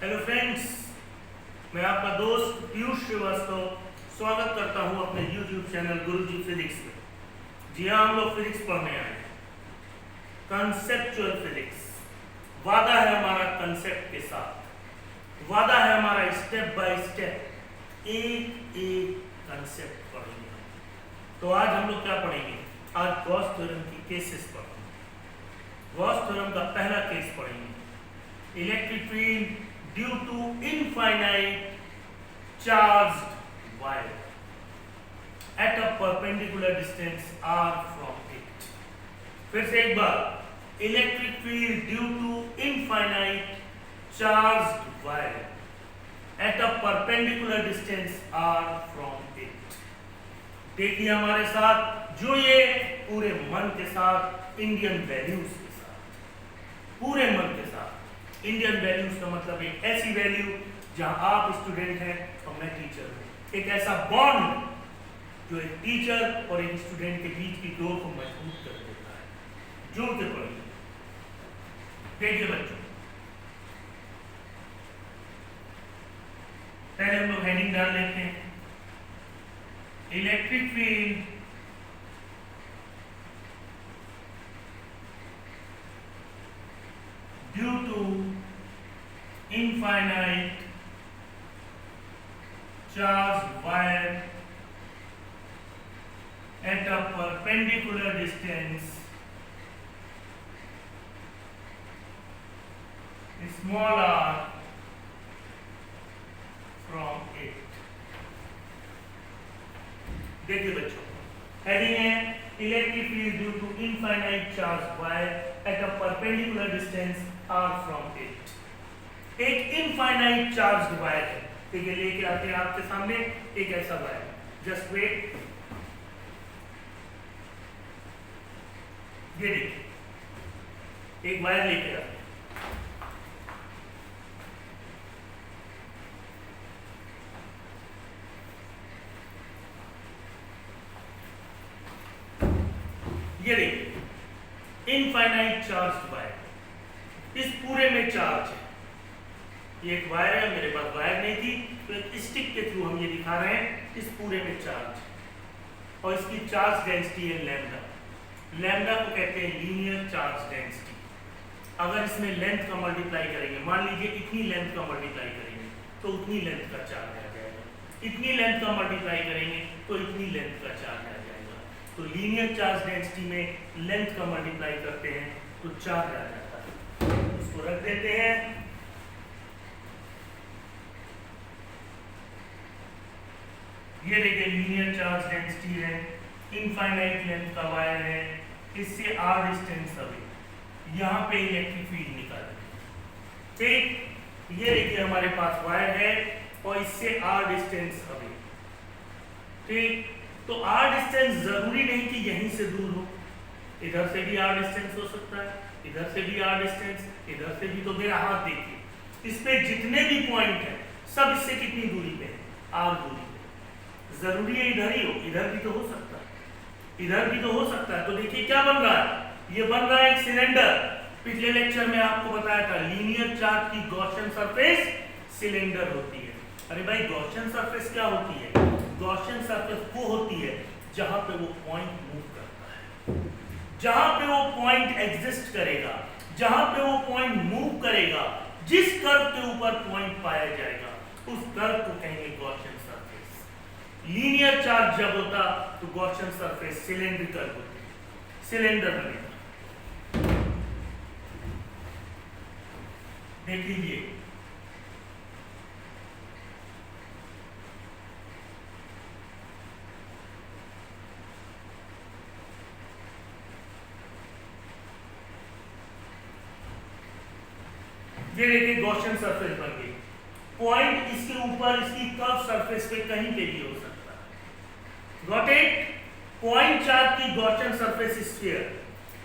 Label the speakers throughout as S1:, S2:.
S1: Hello friends, मैं आपका दोस्त पीयूष श्रीवास्तव स्वागत करता हूं अपने YouTube चैनल गुरुजी फिजिक्स में। जी हाँ, हम लोग फिजिक्स पढ़ने आए हैं, कंसेप्चुअल फिजिक्स। वादा है हमारा कंसेप्ट के साथ, वादा है हमारा स्टेप बाय स्टेप एक एक कंसेप्ट पढ़ेंगे। तो आज हम लोग क्या पढ़ेंगे? आज गॉस थ्योरम की केसेस पढ़ेंगे। गॉस थ्योरम का पहला केस पढ़ेंगे, electric field due to infinite charged wire at a perpendicular distance r from it। फिर से एक बार, electric field due to infinite charged wire at a perpendicular distance r from it। देखिए हमारे साथ, जो ये पूरे मन के साथ, इंडियन वैल्यूज के साथ, पूरे मन के साथ। इंडियन वैल्यूज का मतलब एक ऐसी वैल्यू जहां आप स्टूडेंट हैं और मैं टीचर हूं। एक ऐसा बॉन्ड जो एक टीचर और एक स्टूडेंट के बीच की डोर को मजबूत कर देता है। जोड़ के पढ़िए। देखिए बच्चों, पहले हम लोग हेडिंग डाल लेते हैं, electric field due to infinite charged wire at a perpendicular distance small r from it। देखिए बच्चों, हेडिंग है electric field due to infinite charge wire at a perpendicular distance r from it। एक infinite charge wire है, ठीक है, लेके आते हैं आपके सामने एक ऐसा वायर। जस्ट वेट, ये देखिए एक वायर लेके आते हैं। ये देखिए इनफाइनाइट चार्ज वायर, इस पूरे में चार्ज है। ये एक वायर है, मेरे पास वायर नहीं थी तो एक स्टिक के थ्रू हम ये दिखा रहे हैं, इस पूरे में चार्ज है और इसकी चार्ज डेंसिटी है लैम्डा। लैम्डा को कहते हैं लीनियर चार्ज डेंसिटी। अगर इसमें लेंथ का मल्टीप्लाई करेंगे, मान लीजिए इतनी लेंथ का मल्टीप्लाई करेंगे तो उतनी लेंथ का चार्ज आ जाएगा, इतनी लेंथ का मल्टीप्लाई करेंगे तो इतनी लेंथ का चार्ज आ जाएगा। तो लीनियर चार्ज डेंसिटी में लेंथ का मल्टीप्लाई करते हैं तो चार्ज आ जाता है। इसको रख देते हैं। ये देखिए लीनियर चार्ज डेंसिटी है, इनफाइनाइट लेंथ का वायर है, इससे r डिस्टेंस अवे, यहाँ पे इलेक्ट्रिक फील्ड निकालें। ठीक, ये देखिए हमारे पास वायर है और इससे r डिस्टेंस अवे। ठीक, तो r डिस्टेंस जरूरी नहीं कि यहीं से दूर हो, इधर से भी r डिस्टेंस हो सकता है, इधर से भी r डिस्टेंस, इधर से भी। तो मेरा हाथ देखिए, इस पे जितने भी पॉइंट है सब इससे कितनी दूरी पे है? r दूरी पे। जरूरी है इधर ही हो, इधर भी तो हो सकता है, इधर भी तो हो सकता है। तो देखिए क्या बन रहा है, ये बन रहा है एक सिलेंडर। पिछले लेक्चर में आपको बताया था लीनियर चार्ज की गॉसियन सरफेस सिलेंडर होती है। अरे भाई, गॉसियन सरफेस क्या होती है? गॉसियन सरफेस वो होती है जहां पे वो पॉइंट मूव करता है, जहां पे वो पॉइंट एग्जिस्ट करेगा, जहां पे वो पॉइंट मूव करेगा, जिस कर्व के ऊपर पॉइंट पाया जाएगा उस कर्व को कहेंगे गॉसियन सरफेस। लीनियर चार्ज जब होता तो गॉसियन सरफेस सिलेंड्रिकल होती, सिलेंडर बनेगा। देख लीजिए, ये देखिए गॉसियन सरफेस बन गई। पॉइंट इसके ऊपर इसकी कर्व सरफेस पे कहीं पे भी हो सकता है। Got it? पॉइंट चार्ज की Gaussian surface sphere,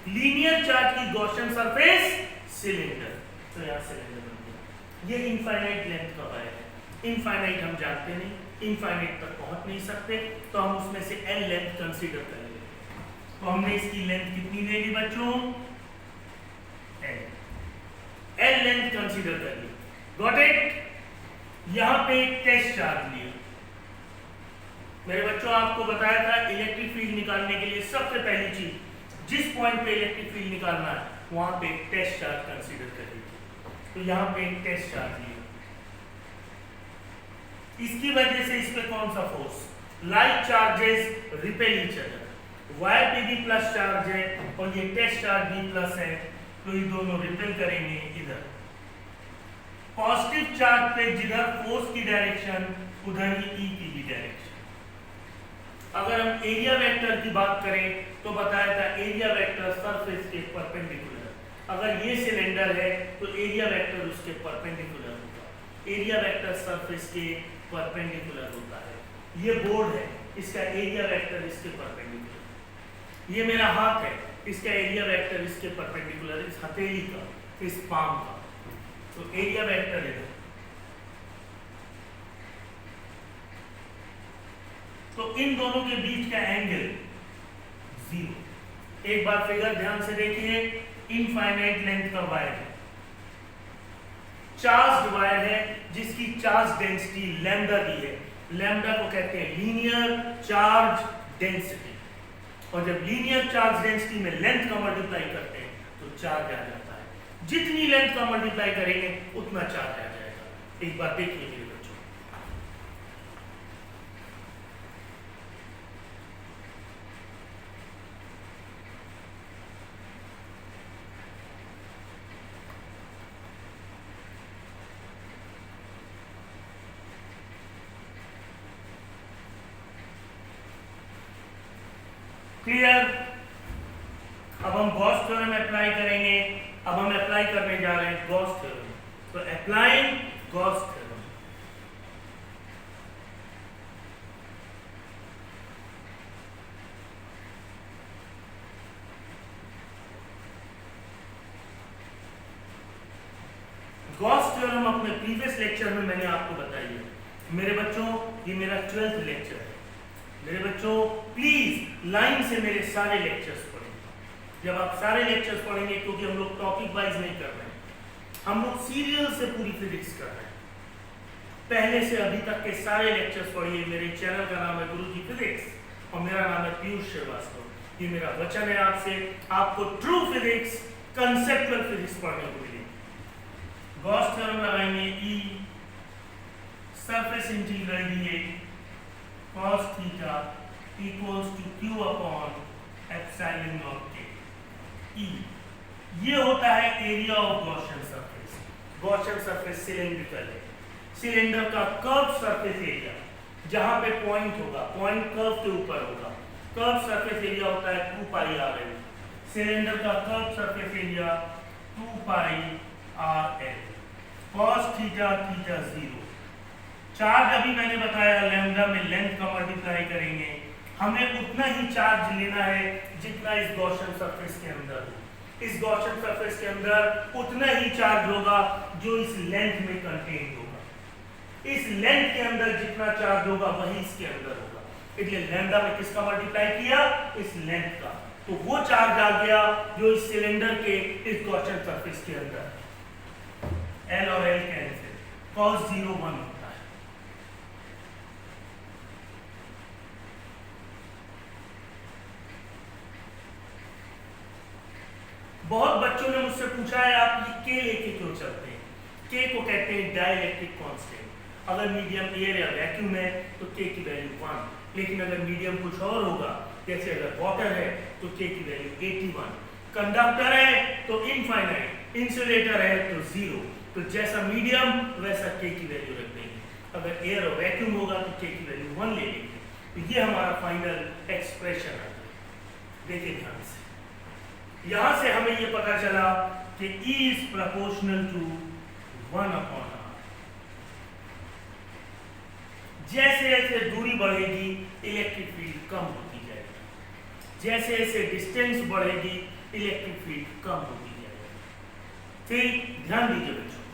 S1: linear charge की गॉसियन सरफेस सिलेंडर। तो यहाँ सिलेंडर बन गया। ये इनफाइनाइट लेंथ का वायर है। इनफाइनाइट हम जानते नहीं, इनफाइनाइट तक पहुंच नहीं सकते, तो हम उसमें से एल लेंथ कंसीडर करेंगे। तो हमने इसकी लेंथ कितनी ले ली बच्चों? एल लेंथ कंसीडर करिए। Got it? यहां पे एक टेस्ट चार्ज लिया। मेरे बच्चों आपको बताया था इलेक्ट्रिक फील्ड निकालने के लिए सबसे पहली चीज जिस पॉइंट पे इलेक्ट्रिक फील्ड निकालना है वहां पे एक टेस्ट चार्ज कंसीडर करिए। तो यहां पे एक टेस्ट चार्ज लिया, इसकी वजह से इस पे कौन सा force, like charges repel each other, wire पे भी प्लस चार्ज है और ये टेस्ट चार्ज भी प्लस है, तो ये दोनों रिपेल करेंगे इधर। पॉजिटिव चार्ज पे जिधर फोर्स की डायरेक्शन उधर ही ई की भी डायरेक्शन। अगर हम एरिया वेक्टर की बात करें तो बताया था एरिया वेक्टर सरफेस के परपेंडिकुलर, अगर ये सिलेंडर है तो एरिया वेक्टर उसके परपेंडिकुलर होगा, एरिया वेक्टर सरफेस के परपेंडिकुलर होता है। ये बोर्ड है, इसका एरिया वेक्टर इसके परपेंडिकुलर, ये मेरा हाथ है, इसका एरिया वेक्टर इसके परपेंडिकुलर, इस हथेली का, इस पाम का, तो एरिया वेक्टर है। तो इन दोनों के बीच का एंगल 0। एक बार फिगर ध्यान से देखिए, इनफाइनाइट लेंथ का वायर है, चार्ज वायर है जिसकी चार्ज डेंसिटी लैम्डा दी है। लैम्डा को कहते हैं लीनियर चार्ज डेंसिटी, और जब लीनियर चार्ज डेंसिटी में लेंथ का मल्टीप्लाई करते हैं तो चार्ज आ जाता है। जितनी लेंथ का मल्टीप्लाई करेंगे उतना चार्ज आ जाएगा। एक बार देखिए मेरे बच्चों, क्लियर? अब हम गॉस थ्योरम अप्लाई करेंगे। अब हम अप्लाई करने जा रहे हैं गॉस थ्योरम, तो applying Gauss theorem. Gauss theorem अपने प्रीवियस लेक्चर में मैंने आपको बताई है। मेरे बच्चों ये मेरा 12th लेक्चर है। मेरे बच्चों प्लीज लाइन से मेरे सारे लेक्चर्स पढ़ें। जब आप सारे लेक्चर्स पढ़ेंगे, क्योंकि हम लोग टॉपिक वाइज नहीं कर रहे हैं, हम लोग सीरियल से पूरी फिजिक्स कर रहे हैं। पहले से अभी तक के सारे लेक्चर्स पढ़िए। मेरे चैनल का नाम है गुरुजी फिजिक्स और मेरा नाम है पीयूष श्रीवास्तव। ये मेरा वचन है आपसे, आपको ट्रू फिजिक्स, कंसेप्चुअल फिजिक्स पढ़ने को मिलेगी। गॉस थ्योरम लगाएंगे, E surface integral dA cos theta equals to q upon epsilon naught k। E ये होता है area of Gaussian surface. Gaussian surface cylindrical है, सिलेंडर का कर्व सरफेस एरिया, जहां पे पॉइंट होगा, पॉइंट कर्व के ऊपर होगा, कर्व सरफेस एरिया होता है 2 पाई आर एल। सिलेंडर का curve surface area 2 pi r l. cos theta theta 0। Charge अभी मैंने बताया लैम्डा में लेंथ का मल्टीप्लाई करेंगे, हमें उतना ही चार्ज लेना है जितना इस गॉसियन सरफेस के अंदर हो। इस गॉसियन सरफेस के अंदर उतना ही चार्ज होगा जो इस लेंथ में कंटेन होगा। इस लेंथ के अंदर जितना चार्ज होगा वही इसके अंदर होगा। इसलिए लैम्डा में किसका मल्टीप्लाई किया, इस लेंथ का, तो वो चार्ज आ गया जो इस सिलेंडर के इस गॉसियन सरफेस के अंदर। एल और एल कैंसिल, cos 0 1 होता है। बहुत बच्चों ने मुझसे पूछा है आप ये के लेके क्यों चलते हैं। के को कहते हैं डाइलेक्ट्रिक कांस्टेंट। अगर मीडियम एयर या वैक्यूम है तो के की वैल्यू 1, लेकिन अगर मीडियम कुछ और होगा, जैसे अगर वाटर है तो के की वैल्यू 81, कंडक्टर है तो इनफाइनाइट, इंसुलेटर है तो 0। तो जैसा मीडियम वैसा के की वैल्यू रख देंगे। अगर एयर और वैक्यूम होगा तो के की वैल्यू 1 ले लेंगे। तो ये हमारा फाइनल एक्सप्रेशन है। देखिए ध्यान से, यहां से हमें ये पता चला कि E is proportional to 1 upon R। जैसे जैसे दूरी बढ़ेगी इलेक्ट्रिक फील्ड कम होती जाएगी, जैसे जैसे डिस्टेंस बढ़ेगी इलेक्ट्रिक फील्ड कम होती जाएगी। फिर ध्यान दीजिए बच्चों,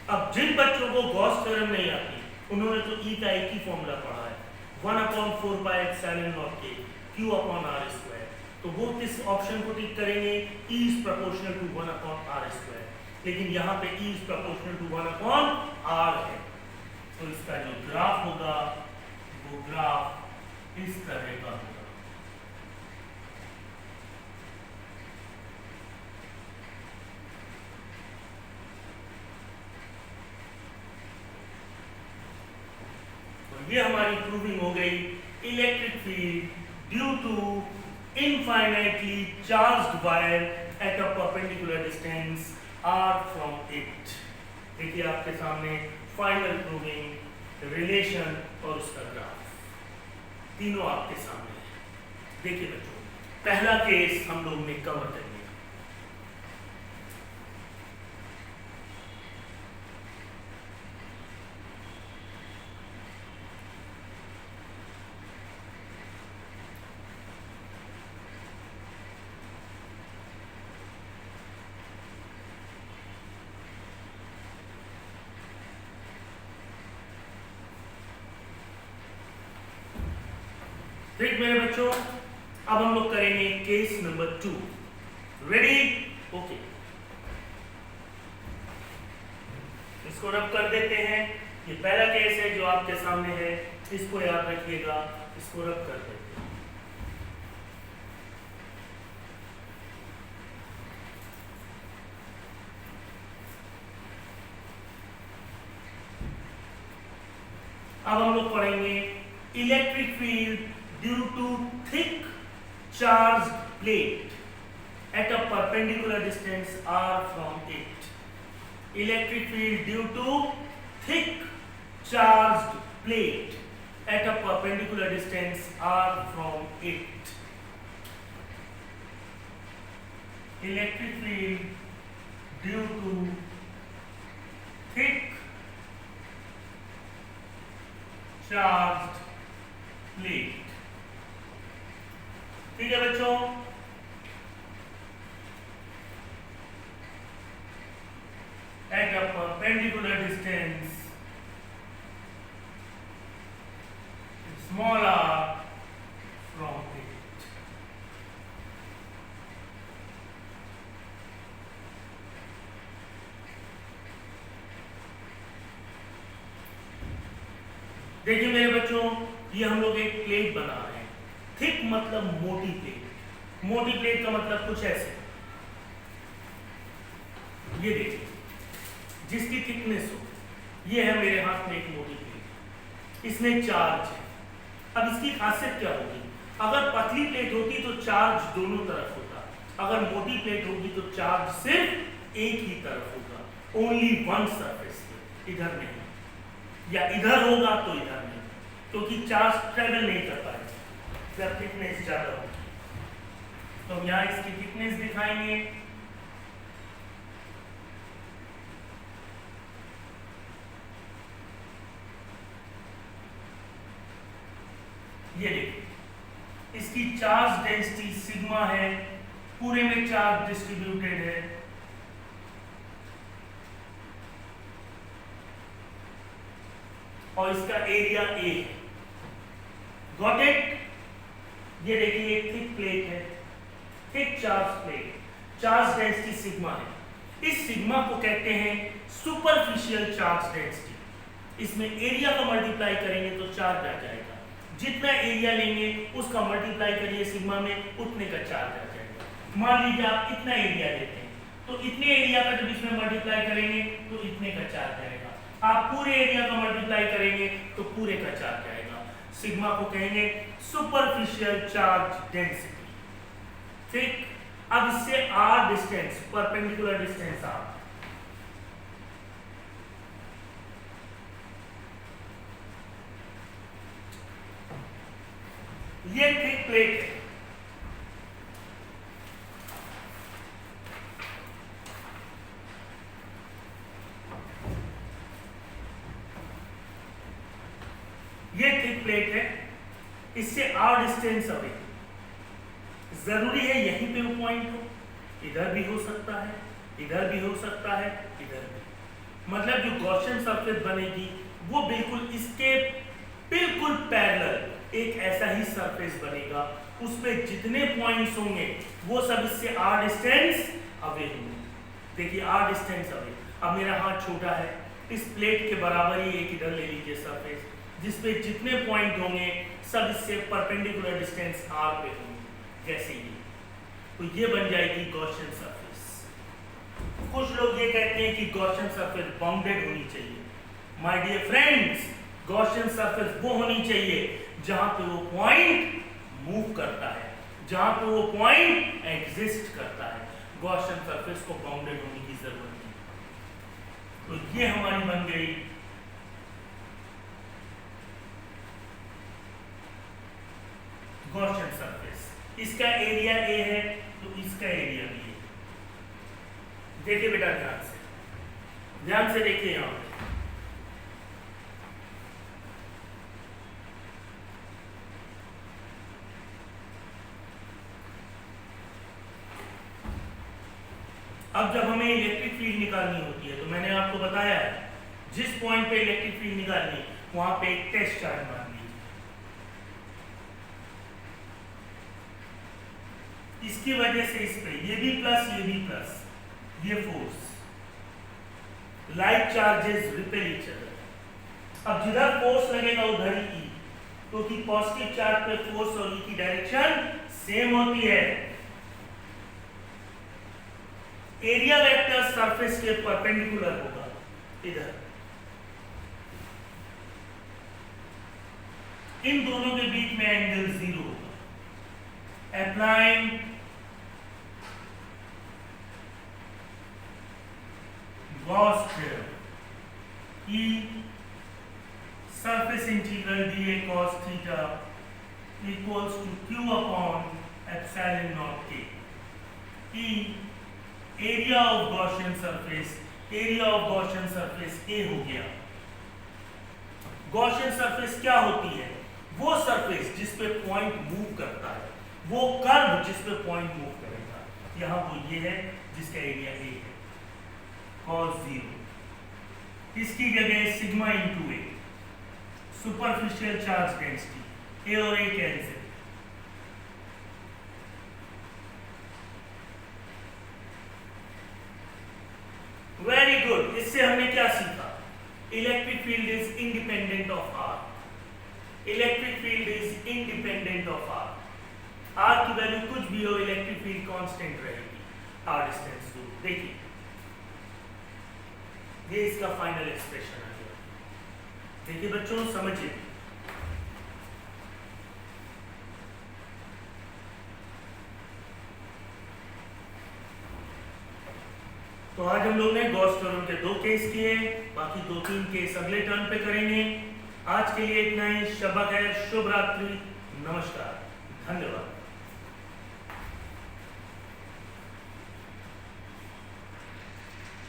S1: अब जिन बच्चों को गॉस थ्योरम नहीं आती उन्होंने तो ई का एक ही फॉर्मूला पढ़ा है 1/4 के Q/r²। तो वो किस ऑप्शन को टिक करेंगे? E is proportional to 1/r²। लेकिन यहाँ पे E is proportional to 1/r है। तो इसका जो ग्राफ होगा वो ग्राफ इस तरह का होगा। ये हमारी प्रूविंग हो गई electric field due to infinitely charged wire at a perpendicular distance r from it. देखिए आपके सामने फाइनल प्रूविंग, रिलेशन और उसका ग्राफ तीनों आपके सामने है। देखिए बच्चों, पहला केस हम लोग ने कवर कर लिया। ठीक मेरे बच्चों, अब हम लोग करेंगे केस नंबर 2। रेडी? ओके, इसको रब कर देते हैं। ये पहला केस है जो आपके सामने है, इसको याद रखिएगा, इसको रब कर देते हैं। अब हम लोग पढ़ेंगे electric field due to thick charged plate at a perpendicular distance r from it. Electric field due to thick charged plate at a perpendicular distance r from it. Electric field due to thick charged plate. ठीक है बच्चों, at a perpendicular distance small r from it. देखिए मेरे बच्चों, ये हम लोग एक प्लेट बना रहे हैं। थिक मतलब मोटी प्लेट। मोटी प्लेट का मतलब कुछ ऐसे, ये देखिए, जिसकी थिकनेस हो, ये है मेरे हाथ में एक मोटी प्लेट, इसमें चार्ज है। अब इसकी खासियत क्या होगी? अगर पतली प्लेट होती तो चार्ज दोनों तरफ होता, अगर मोटी प्लेट होगी तो चार्ज सिर्फ एक ही तरफ होगा, ओनली वन सरफेस, इधर नहीं, या इधर होगा तो इधर नहीं, क्योंकि चार्ज ट्रेवल नहीं कर पाएगा जब थिकनेस ज्यादा होगी। तो हम यहाँ इसकी थिकनेस दिखाएंगे। ये देखिए, इसकी चार्ज डेंसिटी सिग्मा है, पूरे में चार्ज डिस्ट्रीब्यूटेड है। और इसका एरिया ए है। Got it? ये देखिए एक थिक प्लेट है, thick charge plate, charge density sigma है। इस सिग्मा को कहते हैं सुपरफिशियल चार्ज डेंसिटी। इसमें एरिया का मल्टीप्लाई करेंगे तो चार्ज आ जाएगा, जितना एरिया लेंगे उसका मल्टीप्लाई करिए सिग्मा में, उतने का चार्ज आ जाएगा। मान लीजिए आप इतना एरिया लेते हैं तो इतने एरिया का जब इसमें मल्टीप्लाई करेंगे तो इतने का चार्ज आएगा। आप पूरे एरिया का मल्टीप्लाई करेंगे तो पूरे का चार्ज आएगा। सिग्मा को कहेंगे सुपरफिशियल चार्ज डेंसिटी। ठीक, अब इससे R distance, perpendicular distance R, ये थिक प्लेट है, ये थिक प्लेट है, इससे आर डिस्टेंस अवे। जरूरी है यहीं पे वो पॉइंट हो, इधर भी हो सकता है, इधर भी हो सकता है, इधर भी। मतलब जो गॉसियन सरफेस बनेगी वो बिल्कुल इसके बिल्कुल पैरेलल एक ऐसा ही सरफेस बनेगा, उसमें जितने पॉइंट्स होंगे वो सब इससे r डिस्टेंस अवे होंगे। देखिए r डिस्टेंस अवे, अब मेरा हाथ छोटा है, इस प्लेट के बराबर ही एक इधर ले लीजिए सरफेस, जिसपे जितने पॉइंट होंगे सब इससे परपेंडिकुलर डिस्टेंस r पे होंगे, जैसे ये, तो ये बन जाएगी गॉसियन सरफेस। कुछ लोग ये कहते हैं कि गॉसियन सरफेस बाउंडेड होनी चाहिए। My dear friends, Gaussian surface वो होनी चाहिए जहां पे वो पॉइंट मूव करता है, जहां पे वो पॉइंट एग्जिस्ट करता है। गॉसियन सरफेस को बाउंडेड होने की जरूरत नहीं। तो ये हमारी बन गई गॉसियन सरफेस। इसका एरिया ए है तो इसका एरिया भी है। देखिए बेटा ध्यान से देखिए यहां पे, अब जब हमें इलेक्ट्रिक फील्ड निकालनी होती है तो मैंने आपको बताया है जिस पॉइंट पे इलेक्ट्रिक फील्ड निकालनी वहां पे एक टेस्ट चार्ज मान लीजिए, इसकी वजह से इस पे ये भी प्लस ये force, like charges repel each other. अब जिधर फोर्स लगेगा उधर ही ई, क्योंकि पॉजिटिव चार्ज पे फोर्स और ई की डायरेक्शन सेम होती है। एरिया वेक्टर सरफेस के परपेंडिकुलर होगा इधर, इन दोनों के बीच में एंगल 0 होगा। Applying Gauss theorem, E surface integral dA cos theta equals to Q upon epsilon naught K। E area of Gaussian surface, area of Gaussian surface A हो गया। Gaussian surface क्या होती है? वो सरफेस जिस पे पॉइंट मूव करता है, वो कर्व जिस पे पॉइंट मूव करेगा। यहां वो ये है जिसका एरिया ए है, cos 0। इसकी जगह sigma into A, superficial charge density, A और ए कैंसिल। Very good. इससे हमने क्या सीखा? Electric field is independent of R. Electric field is independent of R. R की वैल्यू कुछ भी हो, इलेक्ट्रिक फील्ड कांस्टेंट रहेगी आर डिस्टेंस दूर। देखिए ये इसका फाइनल एक्सप्रेशन आ गया। देखिए बच्चों समझिए, तो आज हम लोग ने गॉस थ्योरम के 2 केस किए, बाकी 2-3 केस अगले टर्न पे करेंगे। आज के लिए इतना ही। शब खैर, शुभ रात्रि, नमस्कार, धन्यवाद।